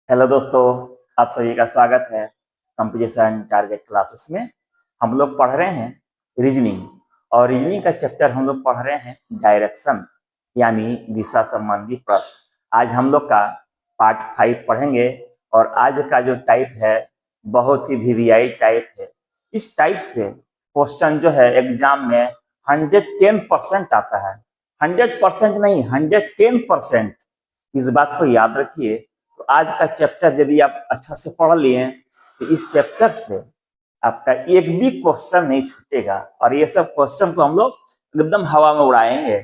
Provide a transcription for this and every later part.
Hello दोस्तों, आप सभी का स्वागत है कंपटीशन टारगेट क्लासेस में। हम लोग पढ़ रहे हैं रीजनिंग और रीजनिंग का चैप्टर हम लोग पढ़ रहे हैं डायरेक्शन यानी दिशा संबंधी प्रश्न। आज हम लोग का पार्ट 5 पढ़ेंगे और आज का जो टाइप है बहुत ही वीवीआई टाइप है। इस टाइप से क्वेश्चन जो है एग्जाम में 110% आता है। 100% नहीं, 110%। इस बात को याद रखिए। तो आज का चैप्टर यदि आप अच्छा से पढ़ लिए तो इस चैप्टर से आपका एक भी क्वेश्चन नहीं छूटेगा और ये सब क्वेश्चन को हम लोग एकदम हवा में उड़ाएंगे।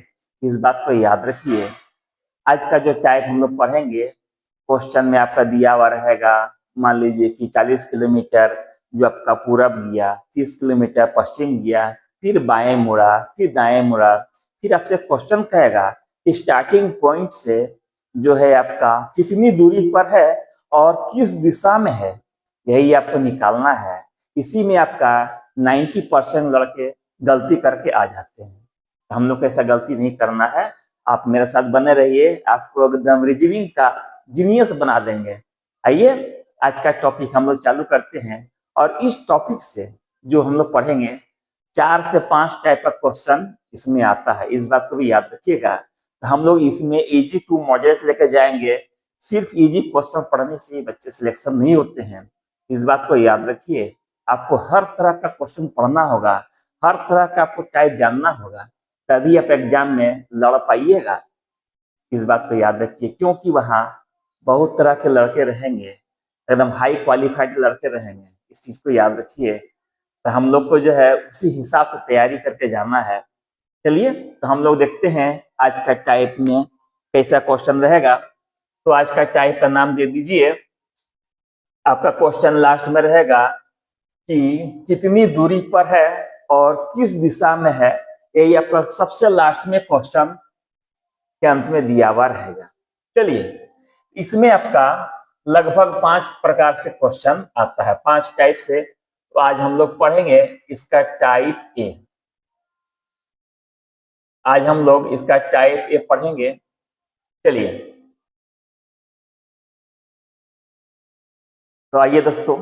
इस बात को याद रखिए। आज का जो टाइप हम लोग पढ़ेंगे, क्वेश्चन में आपका दिया हुआ रहेगा। मान लीजिए कि 40 किलोमीटर जो आपका पूरब गया, 30 किलोमीटर पश्चिम गया, फिर बाएं मुड़ा, फिर दाएं मुड़ा। फिर आपसे क्वेश्चन कहेगा कि स्टार्टिंग पॉइंट से जो है आपका कितनी दूरी पर है और किस दिशा में है, यही आपको निकालना है। इसी में आपका 90% लड़के गलती करके आ जाते हैं। हम लोग को ऐसा गलती नहीं करना है। आप मेरे साथ बने रहिए, आपको एकदम रीजनिंग का जीनियस बना देंगे। आइए आज का टॉपिक हम लोग चालू करते हैं और इस टॉपिक से जो हम लोग पढ़ेंगे 4 से 5 टाइप का क्वेश्चन इसमें आता है। इस बात को भी याद रखिएगा। तो हम लोग इसमें इजी टू मॉडरेट लेकर जाएंगे। सिर्फ इजी क्वेश्चन पढ़ने से ही बच्चे सिलेक्शन नहीं होते हैं। इस बात को याद रखिए। आपको हर तरह का क्वेश्चन पढ़ना होगा, हर तरह का आपको टाइप जानना होगा, तभी आप एग्जाम में लड़ पाइएगा। इस बात को याद रखिए, क्योंकि वहाँ बहुत तरह के लड़के रहेंगे, एकदम हाई क्वालिफाइड लड़के रहेंगे। इस चीज को याद रखिए। तो हम लोग को जो है उसी हिसाब से तैयारी करके जाना है। चलिए तो हम लोग देखते हैं आज का टाइप में कैसा क्वेश्चन रहेगा। तो आज का टाइप का नाम दे दीजिए। आपका क्वेश्चन लास्ट में रहेगा कि कितनी दूरी पर है और किस दिशा में है। यही आपका सबसे लास्ट में क्वेश्चन के अंत में दिया हुआ रहेगा। चलिए, इसमें आपका लगभग 5 प्रकार से क्वेश्चन आता है, 5 टाइप से। तो आज हम लोग पढ़ेंगे इसका टाइप ए। आज हम लोग इसका टाइप ए पढ़ेंगे। चलिए तो आइए दोस्तों,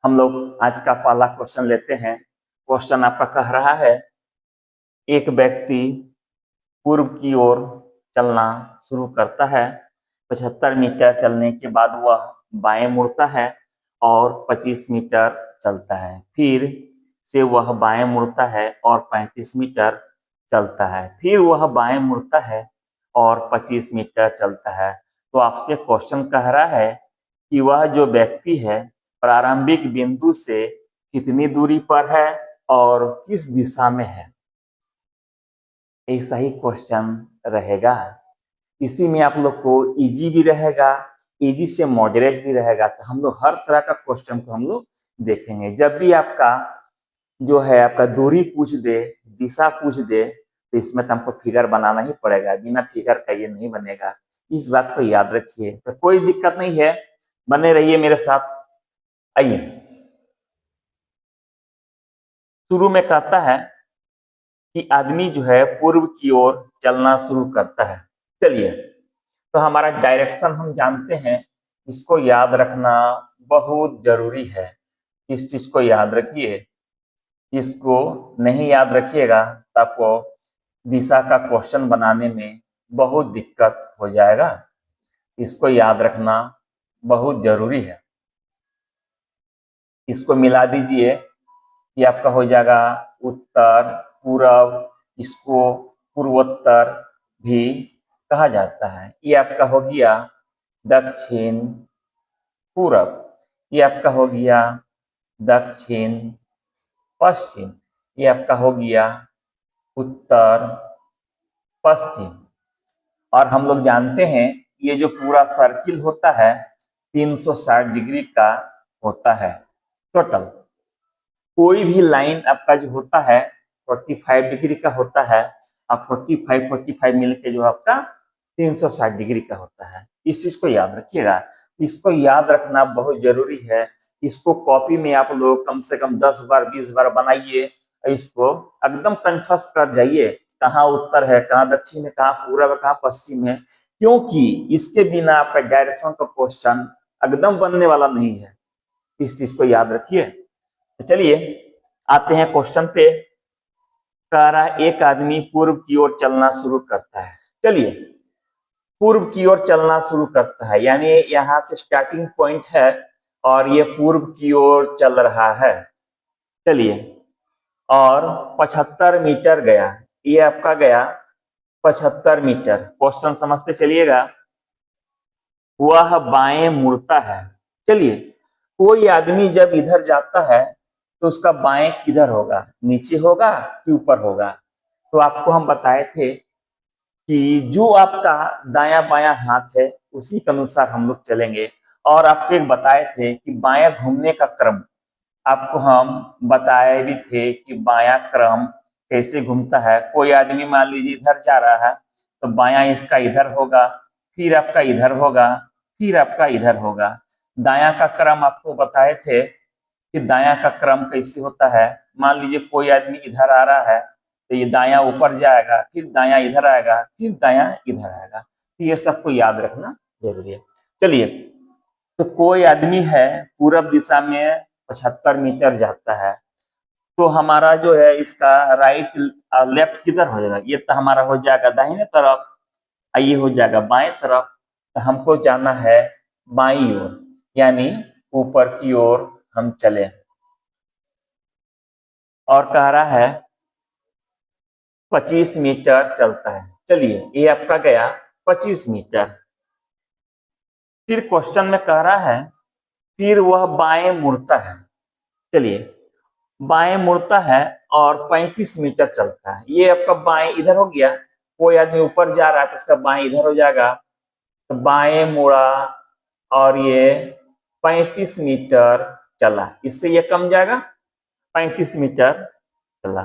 हम लोग आज का पहला क्वेश्चन लेते हैं। क्वेश्चन आपका कह रहा है, एक व्यक्ति पूर्व की ओर चलना शुरू करता है। 75 मीटर चलने के बाद वह बाएं मुड़ता है और 25 मीटर चलता है। फिर से वह बाएं मुड़ता है और 35 मीटर चलता है। फिर वह बाएं मुड़ता है और 25 मीटर चलता है। तो आपसे क्वेश्चन कह रहा है कि वह जो व्यक्ति है प्रारंभिक बिंदु से कितनी दूरी पर है और किस दिशा में है। ऐसा ही क्वेश्चन रहेगा। इसी में आप लोग को इजी भी रहेगा, इजी से मॉडरेट भी रहेगा। तो हम लोग हर तरह का क्वेश्चन को हम लोग देखेंगे। जब भी आपका जो है आपका दूरी पूछ दे, दिशा पूछ दे, तो इसमें तो हमको फिगर बनाना ही पड़ेगा। बिना फिगर का ये नहीं बनेगा। इस बात को याद रखिए। तो कोई दिक्कत नहीं है, बने रहिए मेरे साथ। आइए, शुरू में कहता है कि आदमी जो है पूर्व की ओर चलना शुरू करता है। चलिए, तो हमारा डायरेक्शन हम जानते हैं, इसको याद रखना बहुत जरूरी है। इस चीज को याद रखिए। इसको नहीं याद रखिएगा तो आपको दिशा का क्वेश्चन बनाने में बहुत दिक्कत हो जाएगा। इसको याद रखना बहुत जरूरी है। इसको मिला दीजिए, ये आपका हो जाएगा उत्तर पूर्व। इसको पूर्वोत्तर भी कहा जाता है। ये आपका हो गया दक्षिण पूर्व। ये आपका हो गया दक्षिण पश्चिम। ये आपका हो गया उत्तर पश्चिम। और हम लोग जानते हैं ये जो पूरा सर्किल होता है 360 डिग्री का होता है टोटल। कोई भी लाइन आपका जो होता है 45 डिग्री का होता है। अब 45 मिलके जो आपका 360 डिग्री का होता है। इस चीज को याद रखिएगा। इसको याद रखना बहुत जरूरी है। इसको कॉपी में आप लोग कम से कम 10 बार 20 बार बनाइए। इसको एकदम कंठस्थ कर जाइए, कहाँ उत्तर है, कहाँ दक्षिण है, कहाँ पूर्व है, कहाँ पश्चिम है। क्योंकि इसके बिना आपका डायरेक्शन का क्वेश्चन एकदम बनने वाला नहीं है, इस चीज को याद रखिए। तो चलिए आते हैं क्वेश्चन पे। कह रहा है एक आदमी पूर्व की ओर चलना शुरू करता है। चलिए पूर्व की ओर चलना शुरू करता है, यानी यहाँ से स्टार्टिंग पॉइंट है और ये पूर्व की ओर चल रहा है। चलिए और 75 मीटर गया, ये आपका गया 75 मीटर। क्वेश्चन समझते चलिएगा। वह बाएं मुड़ता है। चलिए कोई आदमी जब इधर जाता है तो उसका बाएं किधर होगा, नीचे होगा कि ऊपर होगा? तो आपको हम बताए थे कि जो आपका दाया बाया हाथ है उसी के अनुसार हम लोग चलेंगे। और आपको एक बताए थे कि बाया घूमने का क्रम, आपको हम बताए भी थे कि बाया क्रम कैसे घूमता है। कोई आदमी मान लीजिए इधर जा रहा है तो बाया इसका इधर होगा, फिर आपका इधर होगा, फिर आपका इधर होगा। दाया का क्रम आपको बताए थे कि दाया का क्रम कैसे होता है। मान लीजिए कोई आदमी इधर आ रहा है तो ये दाया ऊपर जाएगा, फिर दाया इधर आएगा, फिर दाया इधर आएगा। तो ये सबको याद रखना जरूरी है। चलिए तो कोई आदमी है पूरब दिशा में 75 मीटर जाता है, तो हमारा जो है इसका राइट लेफ्ट किधर हो जाएगा? ये तो हमारा हो जाएगा दाहिने तरफ, ये हो जाएगा बाएं तरफ। तो हमको जाना है बाईं ओर, यानी ऊपर की ओर हम चले। और कह रहा है 25 मीटर चलता है। चलिए ये आपका गया 25 मीटर। फिर क्वेश्चन में कह रहा है फिर वह बाएं मुड़ता है। चलिए बाएं मुड़ता है और 35 मीटर चलता है। ये आपका बाएं इधर हो गया, कोई आदमी ऊपर जा रहा है तो इसका बाएं इधर हो जाएगा। तो बाएं मुड़ा और ये 35 मीटर चला, इससे ये कम जाएगा, 35 मीटर चला।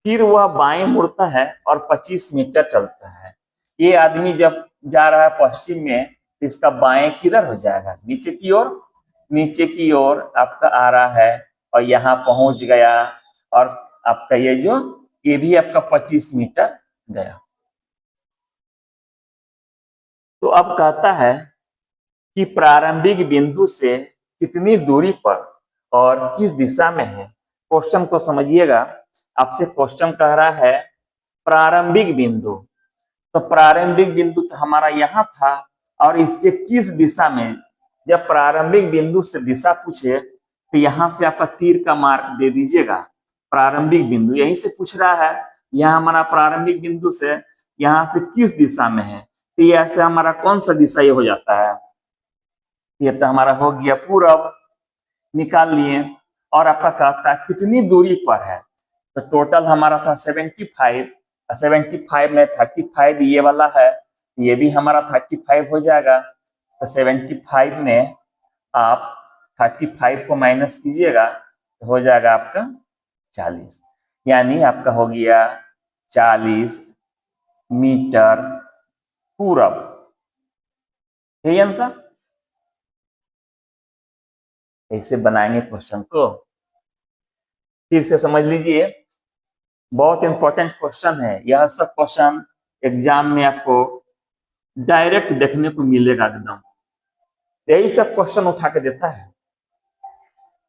फिर वह बाएं मुड़ता है और 25 मीटर चलता है। ये आदमी जब जा रहा है पश्चिम में तो इसका बाएं किधर हो जाएगा? नीचे की ओर, नीचे की ओर आपका आ रहा है और यहाँ पहुंच गया। और आपका ये भी आपका 25 मीटर गया। तो अब कहता है कि प्रारंभिक बिंदु से कितनी दूरी पर और किस दिशा में है। क्वेश्चन को समझिएगा। आपसे क्वेश्चन कह रहा है प्रारंभिक बिंदु, तो प्रारंभिक बिंदु तो हमारा यहाँ था और इससे किस दिशा में। जब प्रारंभिक बिंदु से दिशा पूछे तो यहाँ से आपका तीर का मार्क दे दीजिएगा। प्रारंभिक बिंदु यहीं से पूछ रहा है, यहाँ हमारा प्रारंभिक बिंदु से यहाँ से किस दिशा में है। तो ये ऐसे हमारा कौन सा दिशा ये हो जाता है? ये तो हमारा हो गया पूरब, निकाल लिए। और आपका कहता है कितनी दूरी पर है, तो टोटल हमारा था 75। 75 में 35 ये वाला है, ये भी हमारा 35 हो जाएगा। तो 75 में आप 35 को माइनस कीजिएगा तो हो जाएगा आपका 40, यानी आपका हो गया 40 मीटर पूरब। यही आंसर। ऐसे बनाएंगे क्वेश्चन को, फिर से समझ लीजिए। बहुत इंपॉर्टेंट क्वेश्चन है यह सब। क्वेश्चन एग्जाम में आपको डायरेक्ट देखने को मिलेगा एकदम, यही सब क्वेश्चन उठा के देता है।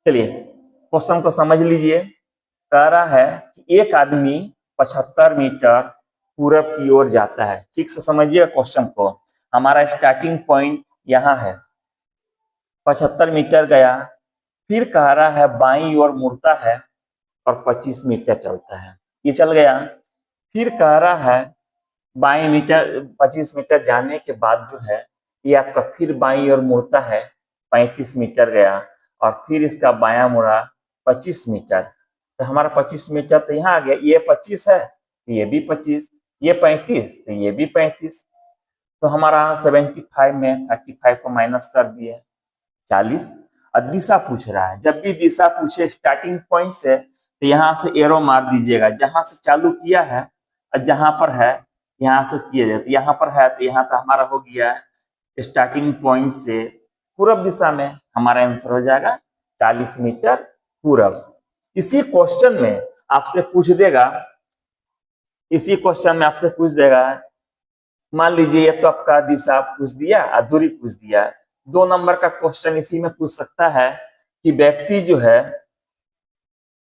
चलिए क्वेश्चन को समझ लीजिए। कह रहा है कि एक आदमी 75 मीटर पूरब की ओर जाता है। ठीक से समझिए क्वेश्चन को। हमारा स्टार्टिंग पॉइंट यहाँ है, 75 मीटर गया, फिर कह रहा है बाईं ओर मुड़ता है और 25 मीटर चलता है। ये चल गया। फिर कह रहा है बाईं मीटर 25 मीटर जाने के बाद जो है ये आपका फिर बाईं ओर मुड़ता है, 35 मीटर गया और फिर इसका बायां मुड़ा 25 मीटर। तो हमारा 25 मीटर तो यहाँ आ गया। ये 25 है, ये भी 25, ये 35 तो ये भी 35। तो हमारा 75 में 35 को माइनस कर दिए 40। और दिशा पूछ रहा है, जब भी दिशा पूछे स्टार्टिंग पॉइंट से तो यहाँ से एरो मार दीजिएगा, जहां से चालू किया है और जहां पर है यहाँ से किया जाए। तो यहाँ पर है तो यहाँ तो हमारा हो गया स्टार्टिंग पॉइंट से पूरब दिशा में। हमारा आंसर हो जाएगा 40 मीटर पूरब। इसी क्वेश्चन में आपसे पूछ देगा, इसी क्वेश्चन में आपसे पूछ देगा मान लीजिए ये तो आपका दिशा पूछ दिया, दूरी पूछ दिया। 2 नंबर का क्वेश्चन इसी में पूछ सकता है कि व्यक्ति जो है,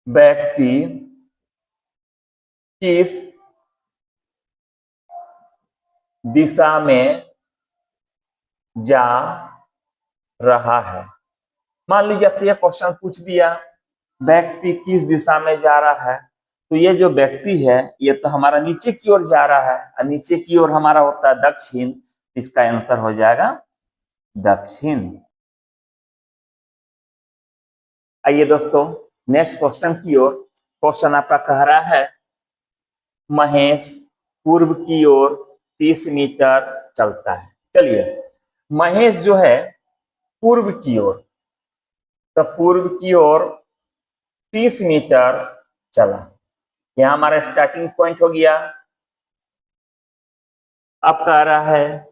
व्यक्ति किस दिशा में जा रहा है। मान लीजिए आपसे यह क्वेश्चन पूछ दिया, व्यक्ति किस दिशा में जा रहा है, तो ये जो व्यक्ति है ये तो हमारा नीचे की ओर जा रहा है, और नीचे की ओर हमारा होता है दक्षिण। इसका आंसर हो जाएगा दक्षिण। आइए दोस्तों नेक्स्ट क्वेश्चन की ओर। क्वेश्चन आपका कह रहा है, महेश पूर्व की ओर 30 मीटर चलता है। चलिए, महेश जो है पूर्व की ओर, तो पूर्व की ओर 30 मीटर चला। यह हमारा स्टार्टिंग पॉइंट हो गया। अब कह रहा है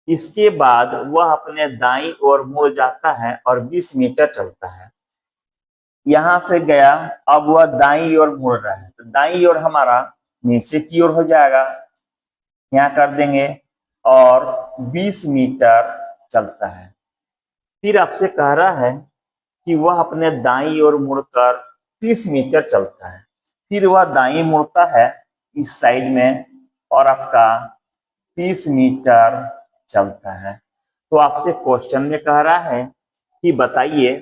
इसके बाद वह अपने दाईं ओर मुड़ जाता है और 20 मीटर चलता है। यहां से गया, अब वह दाईं ओर मुड़ रहा है, तो दाईं ओर हमारा नीचे की ओर हो जाएगा। यहाँ कर देंगे और 20 मीटर चलता है। फिर आपसे कह रहा है कि वह अपने दाईं ओर मुड़कर 30 मीटर चलता है। फिर वह दाईं मुड़ता है इस साइड में और आपका 30 मीटर चलता है। तो आपसे क्वेश्चन में कह रहा है कि बताइए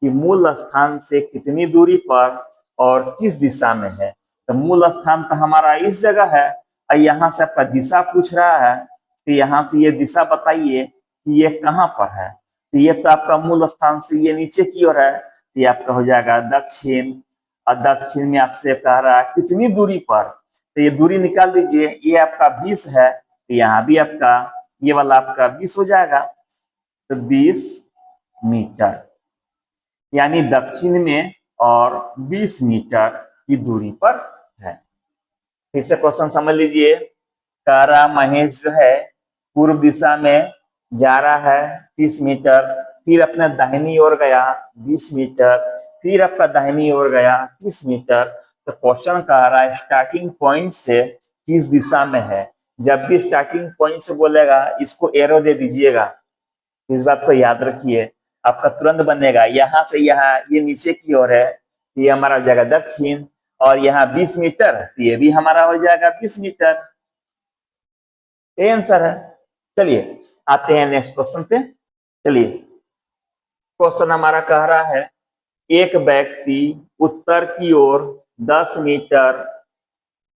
कि मूल स्थान से कितनी दूरी पर और किस दिशा में है। तो मूल स्थान तो हमारा इस जगह है, और यहाँ से आपका दिशा पूछ रहा है, तो यहाँ से ये दिशा बताइए कि ये कहाँ पर है। तो ये तो आपका मूल स्थान से ये नीचे की ओर है, तो ये आपका हो जाएगा दक्षिण। और दक्षिण में आपसे कह रहा है कितनी दूरी पर, तो ये दूरी निकाल लीजिए। ये आपका 20 है, तो यहाँ भी आपका ये वाला आपका 20 हो जाएगा, तो 20 मीटर, यानी दक्षिण में और 20 मीटर की दूरी पर है। फिर से क्वेश्चन समझ लीजिए। कह रहा महेश जो है पूर्व दिशा में जा रहा है 30 मीटर, फिर अपने दाहिनी ओर गया 20 मीटर, फिर आपका दाहिनी ओर गया 30 मीटर। तो क्वेश्चन कह रहा है स्टार्टिंग पॉइंट से किस दिशा में है। जब भी स्टार्टिंग पॉइंट से बोलेगा इसको एरो दे दीजिएगा, इस बात को याद रखिए, आपका तुरंत बनेगा। यहाँ से यहाँ ये नीचे की ओर है, ये हमारा हो जाएगा दक्षिण, और यहाँ 20 मीटर, ये भी हमारा हो जाएगा 20 मीटर। ये आंसर है। चलिए आते हैं नेक्स्ट क्वेश्चन पे। चलिए क्वेश्चन हमारा कह रहा है, एक व्यक्ति उत्तर की ओर 10 मीटर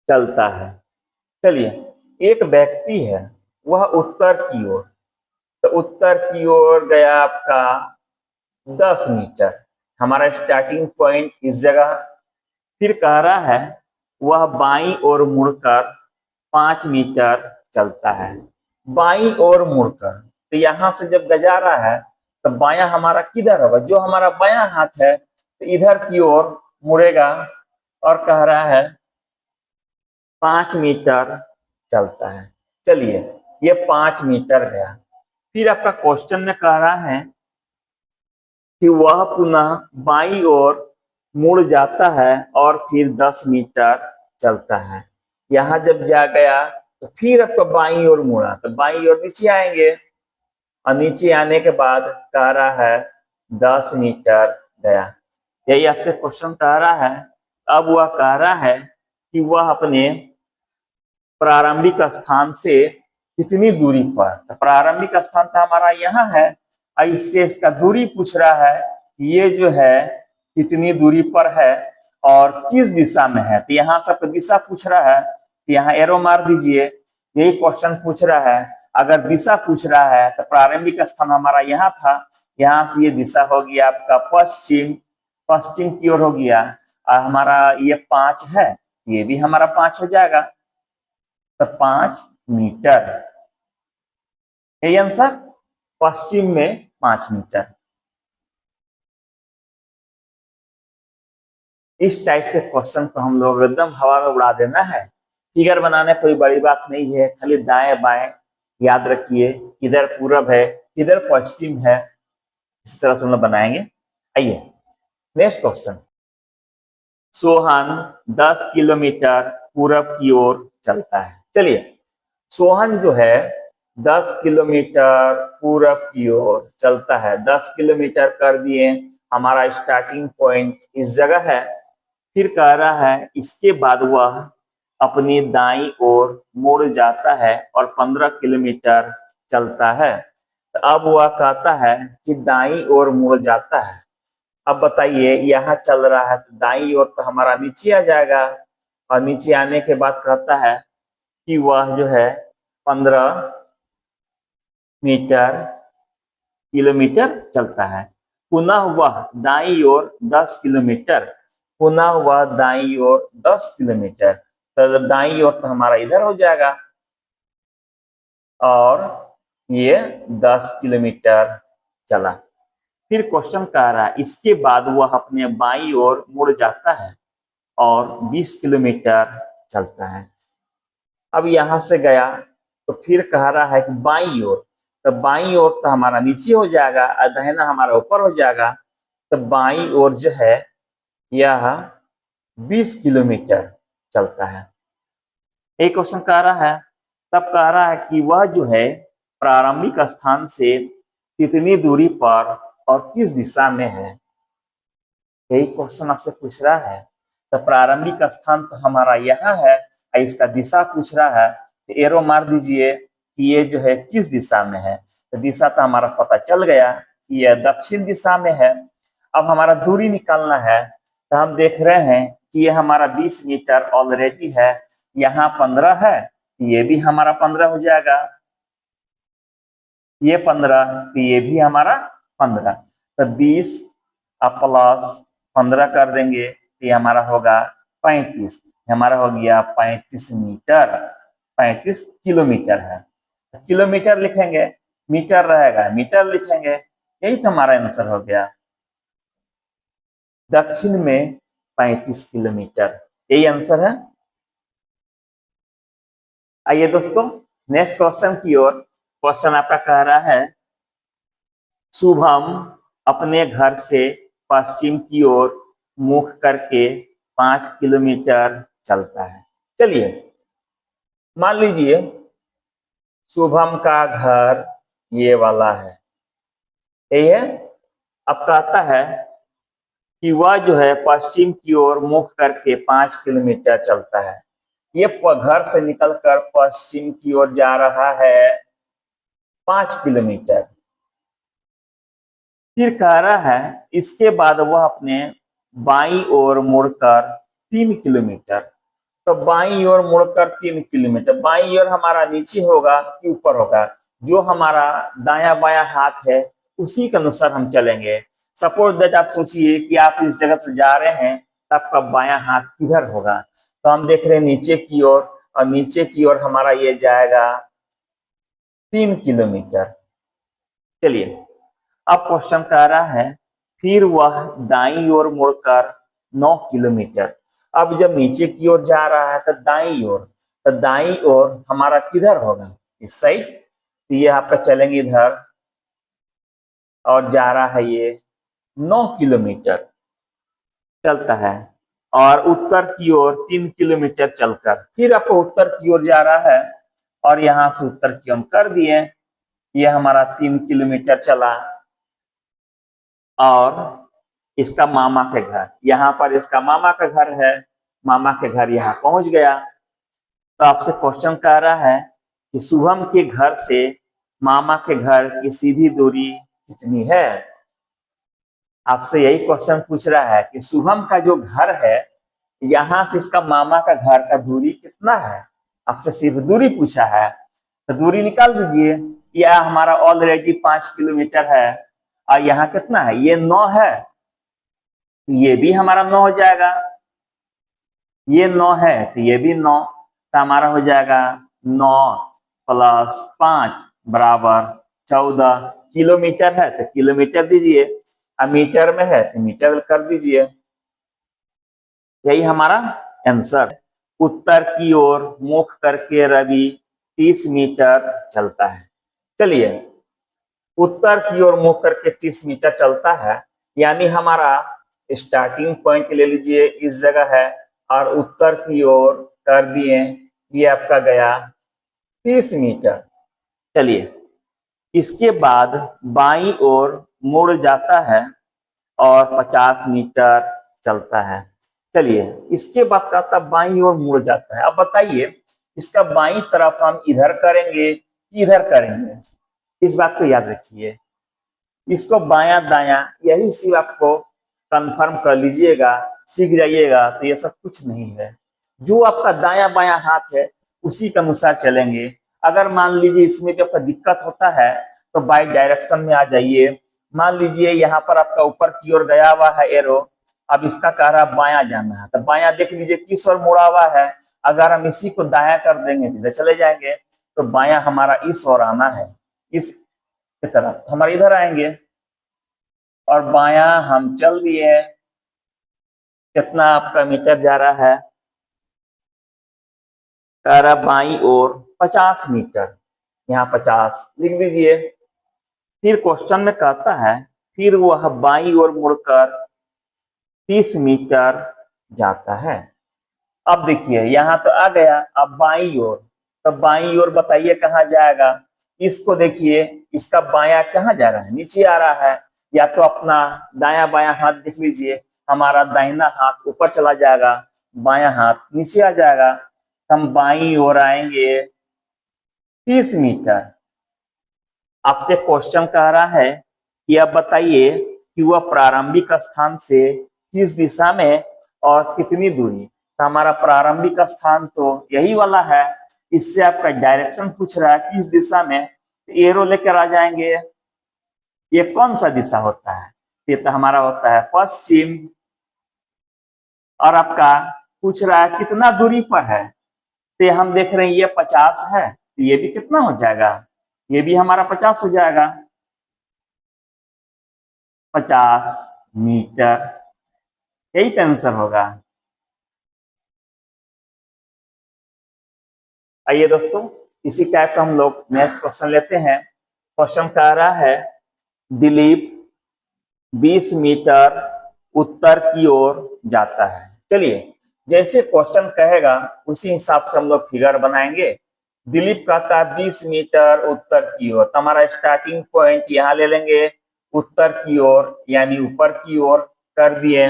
चलता है। चलिए, एक व्यक्ति है वह उत्तर की ओर, तो उत्तर की ओर गया आपका 10 मीटर, हमारा स्टार्टिंग पॉइंट इस जगह। फिर कह रहा है वह बाईं ओर मुड़कर 5 मीटर चलता है। बाईं ओर मुड़कर, तो यहां से जब जा रहा है तो बायां हमारा किधर होगा, जो हमारा बायां हाथ है तो इधर की ओर मुड़ेगा, और कह रहा है 5 मीटर चलता है। चलिए, ये 5 मीटर गया। फिर आपका क्वेश्चन में कह रहा है कि वह पुनः बाईं ओर मुड़ जाता है और फिर 10 मीटर चलता है। यहाँ जब जा गया तो फिर आपका बाईं ओर मुड़ा, तो बाईं ओर नीचे आएंगे, और नीचे आने के बाद कह रहा है 10 मीटर गया। यही आपसे क्वेश्चन कह रहा है। अब वह कह रहा है कि वह अपने प्रारंभिक स्थान से कितनी दूरी पर, तो प्रारंभिक स्थान तो हमारा यहाँ है, इससे इसका दूरी पूछ रहा है, ये जो है कितनी दूरी पर है और किस दिशा में है। तो यहाँ सब दिशा पूछ रहा है, तो यहाँ एरो मार दीजिए। यही क्वेश्चन पूछ रहा है। अगर दिशा पूछ रहा है तो प्रारंभिक स्थान हमारा यहाँ था, यहाँ से ये दिशा हो गया आपका पश्चिम, पश्चिम की ओर हो गया, और हमारा ये 5 है, ये भी हमारा 5 हो जाएगा, तो 5 मीटर। यही आंसर, पश्चिम में 5 मीटर। इस टाइप से क्वेश्चन को हम लोग एकदम हवा में उड़ा देना है। फिगर बनाने कोई बड़ी बात नहीं है, खाली दाएं बाएं याद रखिए, किधर पूरब है किधर पश्चिम है, इस तरह से हम लोग बनाएंगे। आइए नेक्स्ट क्वेश्चन। सोहन 10 किलोमीटर पूरब की ओर चलता है। चलिए, सोहन जो है 10 किलोमीटर पूरब की ओर चलता है। 10 किलोमीटर कर दिए, हमारा स्टार्टिंग पॉइंट इस जगह है। फिर कह रहा है इसके बाद वह अपनी दाईं ओर मुड़ जाता है और 15 किलोमीटर चलता है। तो अब वह कहता है कि दाईं ओर मुड़ जाता है। अब बताइए, यहाँ चल रहा है तो दाईं ओर तो हमारा नीचे आ जाएगा, और नीचे आने के बाद कहता है कि वह जो है 15 किलोमीटर चलता है। पुनः वह दाईं ओर 10 किलोमीटर, पुनः वह दाईं ओर 10 किलोमीटर। तो दाईं ओर तो हमारा इधर हो जाएगा, और ये 10 किलोमीटर चला। फिर क्वेश्चन कह रहा है इसके बाद वह अपने बाईं ओर मुड़ जाता है और 20 किलोमीटर चलता है। अब यहां से गया तो फिर कह रहा है कि बाईं ओर, तो बाईं ओर तो हमारा नीचे हो जाएगा और दाहिना हमारा ऊपर हो जाएगा। तो बाईं ओर जो है यह 20 किलोमीटर चलता है। एक क्वेश्चन कह रहा है, तब कह रहा है कि वह जो है प्रारंभिक स्थान से कितनी दूरी पर और किस दिशा में है। यही क्वेश्चन आपसे पूछ रहा है। तो प्रारंभिक स्थान तो हमारा यहाँ है, इसका दिशा पूछ रहा है, तो एरो मार दीजिए कि ये जो है किस दिशा में है। तो दिशा तो हमारा पता चल गया कि यह दक्षिण दिशा में है। अब हमारा दूरी निकालना है, तो हम देख रहे हैं कि ये हमारा 20 मीटर ऑलरेडी है, यहाँ 15 है, ये भी हमारा 15 हो जाएगा, ये 15, तो ये भी हमारा 15। तो 20 अब प्लस 15 कर देंगे तो ये हमारा होगा 35। हमारा हो गया 35 मीटर, 35 किलोमीटर है। तो किलोमीटर लिखेंगे, मीटर रहेगा मीटर लिखेंगे, यही तो हमारा आंसर हो गया। दक्षिण में 35 किलोमीटर, यही आंसर है। आइए दोस्तों नेक्स्ट क्वेश्चन की ओर। क्वेश्चन आपका कह रहा है शुभम अपने घर से पश्चिम की ओर मुख करके 5 किलोमीटर चलता है। चलिए मान लीजिए शुभम का घर ये वाला है, यही है। अब कहता है कि वह जो है पश्चिम की ओर मुख करके 5 किलोमीटर चलता है। ये घर से निकलकर पश्चिम की ओर जा रहा है 5 किलोमीटर। फिर कह रहा है इसके बाद वह अपने बाईं ओर मुड़कर 3 किलोमीटर। तो बाईं ओर मुड़कर 3 किलोमीटर, बाईं ओर हमारा नीचे होगा कि ऊपर होगा, जो हमारा दायां बायां हाथ है उसी के अनुसार हम चलेंगे। सपोज दैट आप सोचिए कि आप इस जगह से जा रहे हैं, तो आपका बायां हाथ किधर होगा। तो हम देख रहे हैं नीचे की ओर, और नीचे की ओर हमारा ये जाएगा 3 किलोमीटर। चलिए अब क्वेश्चन कह रहा है फिर वह दाईं ओर मुड़कर 9 किलोमीटर। अब जब नीचे की ओर जा रहा है तो दाईं ओर, तो दाईं ओर हमारा किधर होगा, इस साइड। तो ये आपका चलेंगे इधर, और जा रहा है ये 9 किलोमीटर चलता है, और उत्तर की ओर 3 किलोमीटर चलकर फिर आपको उत्तर की ओर जा रहा है, और यहां से उत्तर की हम कर दिए। ये हमारा 3 किलोमीटर चला, और इसका मामा के घर, यहाँ पर इसका मामा का घर है, मामा के घर यहाँ पहुंच गया। तो आपसे क्वेश्चन कह रहा है कि शुभम के घर से मामा के घर की सीधी दूरी कितनी है। आपसे यही क्वेश्चन पूछ रहा है कि शुभम का जो घर है यहाँ से इसका मामा का घर का दूरी कितना है। आपसे सिर्फ दूरी पूछा है, तो दूरी निकाल दीजिए। यह हमारा ऑलरेडी 5 किलोमीटर है, और यहाँ कितना है, ये 9 है, ये भी हमारा 9 हो जाएगा। ये 9 है तो ये भी 9, तो हमारा हो जाएगा 9 प्लस 5 बराबर 14 किलोमीटर है, तो किलोमीटर दीजिए। अब मीटर में है तो मीटर कर दीजिए। यही हमारा आंसर। उत्तर की ओर मुख करके रवि 30 मीटर चलता है। चलिए उत्तर की ओर मुख करके 30 मीटर चलता है, यानी हमारा स्टार्टिंग पॉइंट ले लीजिए इस जगह है, और उत्तर की ओर कर दिए, ये आपका गया 30 मीटर। चलिए, इसके बाद बाईं ओर मुड़ जाता है और 50 मीटर चलता है। चलिए, इसके बाद कहता बाईं ओर मुड़ जाता है। अब बताइए, इसका बाईं तरफ हम इधर करेंगे कि इधर करेंगे? इस बात को याद रखिए, इसको बायां दायां यही सिर्फ आपको कंफर्म कर लीजिएगा, सीख जाइएगा, तो ये सब कुछ नहीं है। जो आपका दायां बायां हाथ है उसी के अनुसार चलेंगे। अगर मान लीजिए इसमें भी आपका दिक्कत होता है तो बाई डायरेक्शन में आ जाइए। मान लीजिए यहाँ पर आपका ऊपर की ओर गया हुआ है एरो, अब इसका कह रहा है बायां जाना है, तो बायां देख लीजिए किस ओर मुड़ा हुआ है। अगर हम इसी को दायां कर देंगे तो इधर चले जाएंगे, तो बायां हमारा इस ओर आना है, इस तरफ हमारे इधर आएंगे। और बायां हम चल दिए। कितना आपका मीटर जा रहा है? कह रहा बाईं ओर 50 मीटर, यहाँ 50 लिख दीजिए। फिर क्वेश्चन में कहता है फिर वह बाईं ओर मुड़कर 30 मीटर जाता है। अब देखिए यहाँ तो आ गया, अब बाईं ओर, तो बाईं ओर बताइए कहाँ जाएगा? इसको देखिए, इसका बायां कहाँ जा रहा है? नीचे आ रहा है। या तो अपना दायां बायां हाथ देख लीजिए, हमारा दाहिना हाथ ऊपर चला जाएगा, बायां हाथ नीचे आ जाएगा। हम बाईं ओर आएंगे 30 मीटर। आपसे क्वेश्चन कह रहा है कि अब बताइए कि वह प्रारंभिक स्थान से किस दिशा में और कितनी दूरी? तो हमारा प्रारंभिक स्थान तो यही वाला है, इससे आपका डायरेक्शन पूछ रहा है किस दिशा में, एरो लेकर आ जाएंगे। ये कौन सा दिशा होता है? ये तो हमारा होता है पश्चिम। और आपका पूछ रहा है कितना दूरी पर है, तो हम देख रहे हैं ये 50 है, तो ये भी कितना हो जाएगा? ये भी हमारा 50 हो जाएगा, 50 मीटर। यही तो आंसर होगा। आइए दोस्तों, इसी टाइप का हम लोग नेक्स्ट क्वेश्चन लेते हैं। क्वेश्चन कह रहा है दिलीप 20 मीटर उत्तर की ओर जाता है। चलिए, जैसे क्वेश्चन कहेगा उसी हिसाब से हम लोग फिगर बनाएंगे। दिलीप कहता है 20 मीटर उत्तर की ओर, तो हमारा स्टार्टिंग पॉइंट यहाँ ले लेंगे, उत्तर की ओर यानी ऊपर की ओर कर दिए।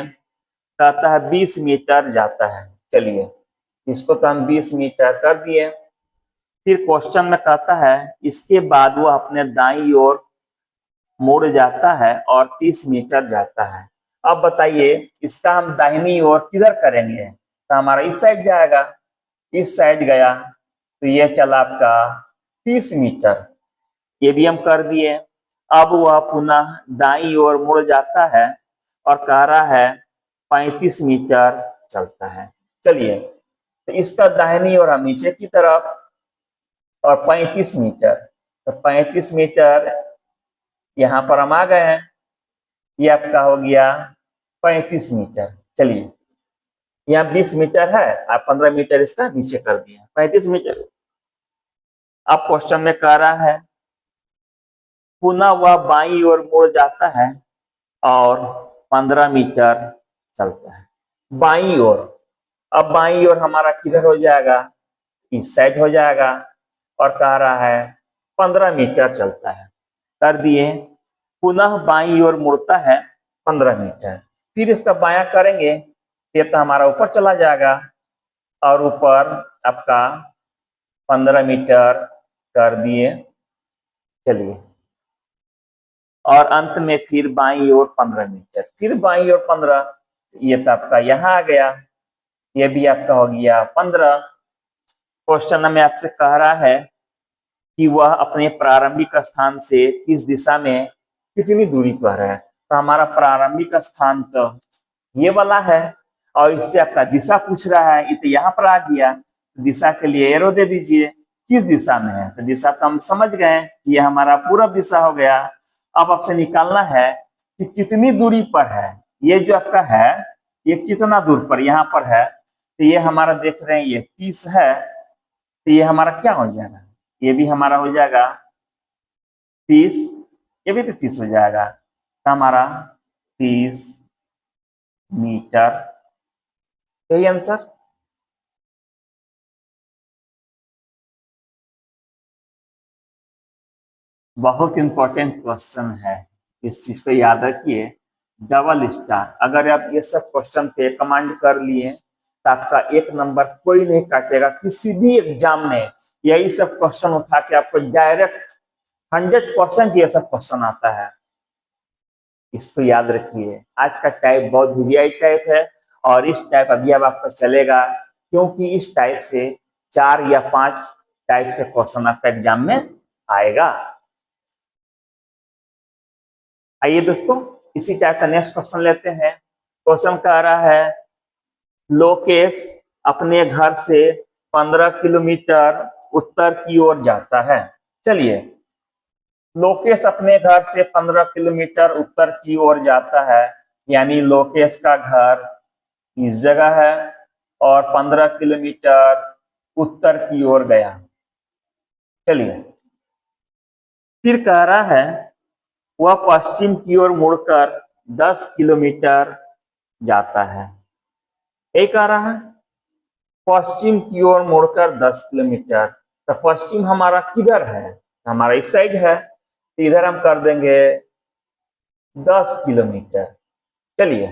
कहता है 20 मीटर जाता है। चलिए, इसको तो हम 20 मीटर कर दिए। फिर क्वेश्चन में कहता है इसके बाद वो अपने दाईं ओर मुड़ जाता है और 30 मीटर जाता है। अब बताइए इसका हम दाहिनी ओर किधर करेंगे? तो हमारा इस साइड जाएगा, इस साइड गया, तो ये चला आपका 30 मीटर, ये भी हम कर दिए। अब वह पुनः दाईं ओर मुड़ जाता है और कह रहा है 35 मीटर चलता है। चलिए, तो इसका दाहिनी ओर हम नीचे की तरफ, और 35 मीटर, तो 35 मीटर यहाँ पर हम आ गए हैं। ये आपका हो गया 35 मीटर। चलिए, यहाँ 20 मीटर है, आप 15 मीटर इसका नीचे कर दिए, 35 मीटर। अब क्वेश्चन में कह रहा है पुनः वह बाईं ओर मुड़ जाता है और 15 मीटर चलता है। बाईं ओर, अब बाईं ओर हमारा किधर हो जाएगा? इस साइड हो जाएगा। और कह रहा है 15 मीटर चलता है, कर दिए। पुनः बाईं ओर मुड़ता है 15 मीटर। फिर इसका बायां करेंगे, ये तो हमारा ऊपर चला जाएगा, और ऊपर आपका 15 मीटर कर दिए। चलिए, और अंत में फिर बाईं ओर 15 मीटर, फिर बाईं ओर 15, ये तो आपका यहाँ आ गया, ये भी आपका हो गया 15। क्वेश्चन में आपसे कह रहा है कि वह अपने प्रारंभिक स्थान से किस दिशा में कितनी दूरी पर है। तो हमारा प्रारंभिक स्थान तो ये वाला है, और इससे आपका दिशा पूछ रहा है, ये तो यहाँ पर आ गया, तो दिशा के लिए एरो दे दीजिए, किस दिशा में है? तो दिशा तो हम समझ गए, ये हमारा पूर्व दिशा हो गया। अब आपसे निकालना है कि कितनी दूरी पर है। ये जो आपका है ये कितना दूर पर यहाँ पर है, तो ये हमारा देख रहे हैं ये 30 है, तो ये हमारा क्या हो जाएगा? ये भी हमारा हो जाएगा 30, ये भी तो 30 हो जाएगा, तो हमारा 30 मीटर। यही आंसर। बहुत इंपॉर्टेंट क्वेश्चन है, इस चीज को याद रखिए। डबल स्टार, अगर आप ये सब क्वेश्चन पे कमांड कर लिए तो आपका 1 नंबर कोई नहीं काटेगा किसी भी एग्जाम में। यही सब क्वेश्चन उठा के आपको डायरेक्ट 100% ये सब क्वेश्चन आता है, इसको याद रखिए। आज का टाइप बहुत वीवीआई टाइप है और इस टाइप अभी अब आपका चलेगा, क्योंकि इस टाइप से 4 या 5 टाइप से क्वेश्चन आपका एग्जाम में आएगा। आइए दोस्तों, इसी टाइप का नेक्स्ट क्वेश्चन लेते हैं। क्वेश्चन कह रहा है लोकेश अपने घर से 15 किलोमीटर उत्तर की ओर जाता है। चलिए, लोकेश अपने घर से 15 किलोमीटर उत्तर की ओर जाता है, यानी लोकेश का घर इस जगह है और 15 किलोमीटर उत्तर की ओर गया। चलिए, फिर कह रहा है वह पश्चिम की ओर मुड़कर 10 किलोमीटर जाता है। एक कह रहा है पश्चिम की ओर मुड़कर 10 किलोमीटर, तो पश्चिम हमारा किधर है? हमारा इस साइड है, तो इधर हम कर देंगे 10 किलोमीटर। चलिए,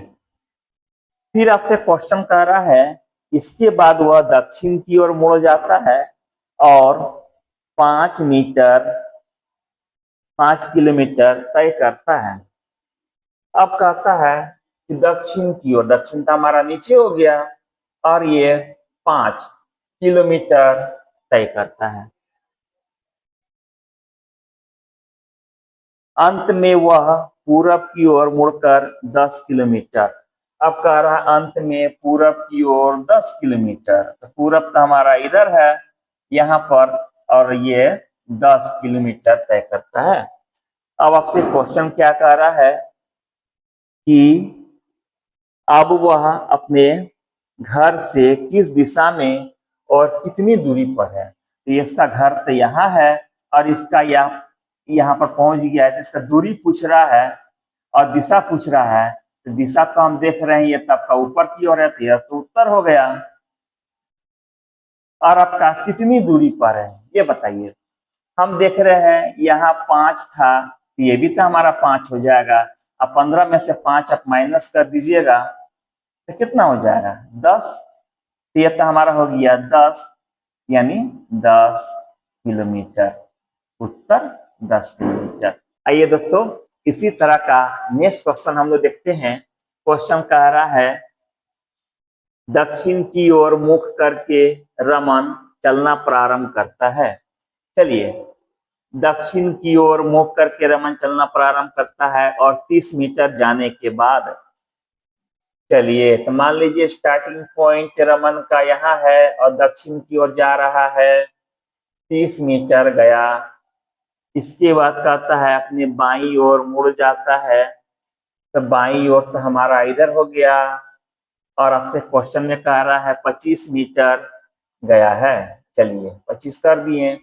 फिर आपसे क्वेश्चन कह रहा है इसके बाद वह दक्षिण की ओर मुड़ जाता है और 5 किलोमीटर तय करता है। अब कहता है कि दक्षिण की ओर, दक्षिण तो हमारा नीचे हो गया, और ये 5 किलोमीटर तय करता है। अंत में वह पूरब की ओर मुड़कर 10 किलोमीटर। अब कह रहा है अंत में पूरब की ओर 10 किलोमीटर, तो पूरब तो हमारा इधर है यहाँ पर, और ये 10 किलोमीटर तय करता है। अब आपसे क्वेश्चन क्या कह रहा है कि अब वह अपने घर से किस दिशा में और कितनी दूरी पर है। तो इसका घर तो यहाँ है और इसका यहाँ पर पहुंच गया है, तो इसका दूरी पूछ रहा है और दिशा पूछ रहा है। तो दिशा तो हम देख रहे हैं ये तब का ऊपर की ओर है, तो यह तो उत्तर हो गया। और आपका कितनी दूरी पर है ये बताइए। हम देख रहे हैं यहाँ 5 था, तो ये भी तो हमारा 5 हो जाएगा। अब 15 में से 5 आप माइनस कर दीजिएगा तो कितना हो जाएगा? 10। तो ये तो हमारा हो गया 10, यानी 10 किलोमीटर, उत्तर 10 किलोमीटर। आइए दोस्तों, इसी तरह का नेक्स्ट क्वेश्चन हम लोग देखते हैं। क्वेश्चन कह रहा है दक्षिण की ओर मुख करके रमन चलना प्रारंभ करता है। चलिए, दक्षिण की ओर मुख करके रमन चलना प्रारंभ करता है और 30 मीटर जाने के बाद, चलिए तो मान लीजिए स्टार्टिंग पॉइंट रमन का यहाँ है और दक्षिण की ओर जा रहा है, 30 मीटर गया। इसके बाद कहता है अपने बाईं ओर मुड़ जाता है, तो बाईं ओर तो हमारा इधर हो गया, और आपसे क्वेश्चन में कह रहा है 25 मीटर गया है। चलिए 25 कर दिए।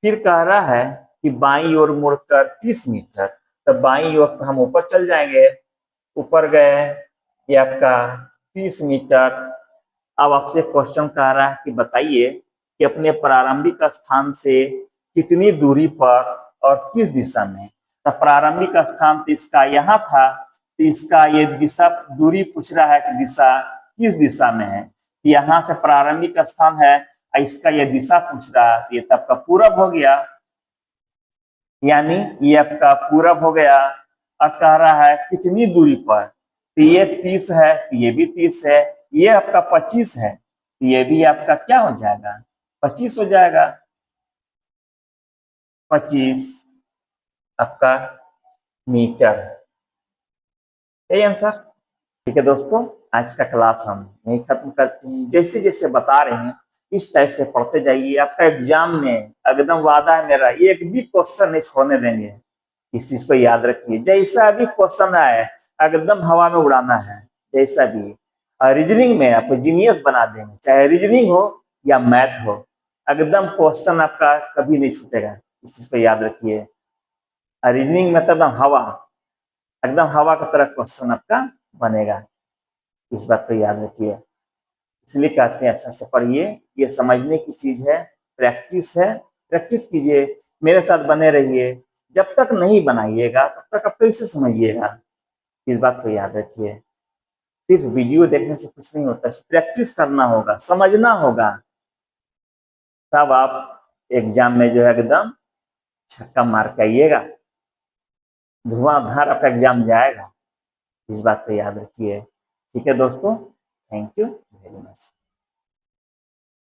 फिर कह रहा है कि बाईं ओर मुड़कर 30 मीटर, तो बाईं ओर तो हम ऊपर चल जाएंगे, ऊपर गए, ये आपका 30 मीटर। अब आपसे क्वेश्चन कह रहा है कि बताइए कि अपने प्रारंभिक स्थान से कितनी दूरी पर और किस दिशा में। तो प्रारंभिक स्थान तो इसका यहाँ था, तो इसका ये दिशा दूरी पूछ रहा है कि दिशा किस दिशा में है। यहाँ से प्रारंभिक स्थान है, इसका ये दिशा पूछ रहा है, ये तब का पूरब हो गया, यानी ये आपका पूरब हो गया। और कह रहा है कितनी दूरी पर, तो ये 30 है, तो ये भी 30 है, ये आपका 25 है, तो ये भी आपका क्या हो जाएगा? 25 हो जाएगा। 25 आपका मीटर, यही आंसर। ठीक है दोस्तों, आज का क्लास हम यही खत्म करते हैं। जैसे जैसे बता रहे हैं इस टाइप से पढ़ते जाइए, आपका एग्जाम में एकदम वादा है मेरा, एक भी क्वेश्चन नहीं छोड़ने देंगे। इस चीज को याद रखिए, जैसा भी क्वेश्चन आए एकदम हवा में उड़ाना है, जैसा भी। और रीजनिंग में आपको जीनियस बना देंगे, चाहे रीजनिंग हो या मैथ हो, एकदम क्वेश्चन आपका कभी नहीं छूटेगा। इस चीज को याद रखिए। और रीजनिंग में तो एकदम हवा की तरह क्वेश्चन आपका बनेगा, इस बात को याद रखिए। इसलिए कहते हैं अच्छा से पढ़िए, ये समझने की चीज है, प्रैक्टिस है, प्रैक्टिस कीजिए, मेरे साथ बने रहिए। जब तक नहीं बनाइएगा तब तक आप कैसे समझिएगा। इस बात को याद रखिए। सिर्फ वीडियो देखने से कुछ नहीं होता, प्रैक्टिस करना होगा, समझना होगा, तब आप एग्जाम में जो है एकदम छक्का मार के आइएगा, धुआंधार आपका एग्जाम जाएगा। इस बात को याद रखिए। ठीक है दोस्तों, थैंक यू वेरी मच।